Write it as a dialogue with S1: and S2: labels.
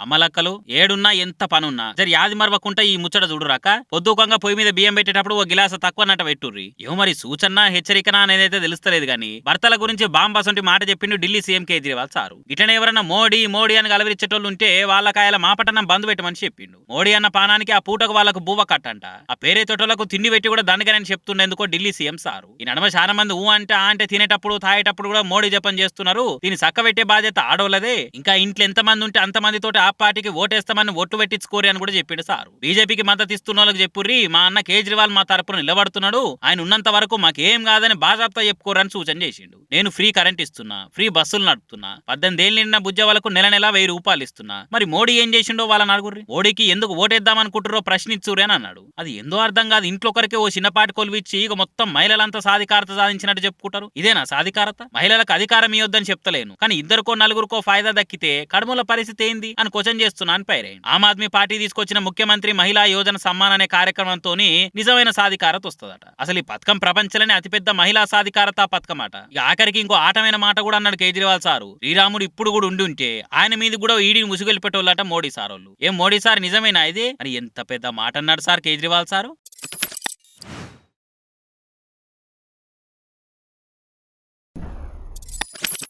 S1: అమ్మలక్కలు ఏడున్నా ఎంత పనున్నా జర యాది మరవకుంట ఈ ముచ్చట చూడురాక పొద్దుకంగా పొయ్యి మీద బియ్యం పెట్టేటప్పుడు ఓ గిలాస తక్కువన్నట్ట పెట్టుర్రి. ఏమో మరి సూచన హెచ్చరికనా అనేదైతే తెలుస్తలేదు గాని భర్తల గురించి బాంబాసంటి మాట చెప్పిండు ఢిల్లీ సీఎం కేజ్రీవాల్ సారు. ఇట్లనే ఎవరన్నా మోడీ మోడీ అని గలవరిచ్చేటోళ్ళు ఉంటే వాళ్ళకాయల మాపట్టనం బంద్ పెట్టమని చెప్పిండు. మోడీ అన్న పానానికి ఆ పూటకు వాళ్ళకు బువ్వ కట్టంట. ఆ పేరే తోటలకు తిండి పెట్టి కూడా దండగానని చెప్తుండేందుకో ఢిల్లీ సీఎం సారు. ఈ నడమ చాలా మంది ఊ అంటే ఆ అంటే తినేటప్పుడు తాగేటప్పుడు కూడా మోడీ జపం చేస్తున్నారు. దీన్ని చక్క పెట్టే బాధ్యత ఆడోళ్ళదే. ఇంకా ఇంట్లో ఎంత మంది ఉంటే అంత మందితోటి ఆ పార్టీకి ఓటేస్తామని ఓట్లు పెట్టించుకోరి అని కూడా చెప్పిండు సారు. బీజేపీకి మద్దతు ఇస్తున్న వాళ్ళకి చెప్పుర్రి మా అన్న కేజ్రీవాల్ మా తరపున నిలబడుతున్నాడు, ఆయన ఉన్నంత వరకు మాకేం కాదని బాజాబ్తా చెప్పుకోరని సూచన చేసిండు. నేను ఫ్రీ కరెంట్ ఇస్తున్నా, ఫ్రీ బస్సులు నడుపుతున్నా, 18 ఏళ్ళు నిండిన బుజ్జ వాళ్ళకు నెల నెల 1000 రూపాయలు ఇస్తున్నా. మరి మోడీ ఏం చేసిండో వాళ్ళని అడుగుర్రి. మోడీకి ఎందుకు ఓటేద్దాం అనుకుంటారో ప్రశ్నించుర్రి అని అన్నాడు. అది ఎందో అర్థం కాదు. ఇంట్లో ఒకరికే ఓ చిన్నపాటి కొలువిచ్చి ఇక మొత్తం మహిళలంతా సాధికారత సాధించినట్టు చెప్పుకుంటారు. ఇదేనా సాధికారత? మహిళలకు అధికారం ఇవ్వద్దని చెప్తలేను, కానీ ఇద్దరికో నలుగురికో ఫాయిదా దక్కితే కడుముల పరిస్థితి ఏంది అని క్వశ్చన్ చేస్తున్నా అని పైరైంది. ఆమ్ ఆద్మీ పార్టీ తీసుకొచ్చిన ముఖ్యమంత్రి మహిళా యోజన సమ్మాన్ అనే కార్యక్రమంతో నిజమైన సాధికారత వస్తుందట. అసలు ఈ పథకం ప్రపంచంలోనే అతిపెద్ద మహిళా సాధికారత పథకం అట. ఇక ఆఖరికి ఇంకో ఆటమైన మాట కూడా అన్నాడు కేజ్రీవాల్ సారు. శ్రీరాముడు ఇప్పుడు కూడా ఉండి ఉంటే ఆయన మీద కూడా ఈడీని ముసుగొలిపెట్టోళ్ళట మోడీ సారోళ్ళు. ఏం మోడీ సార్ నిజమేనా ఇది? అని ఎంత పెద్ద మాట అన్నాడు సార్ కేజ్రీవాల్ సారు.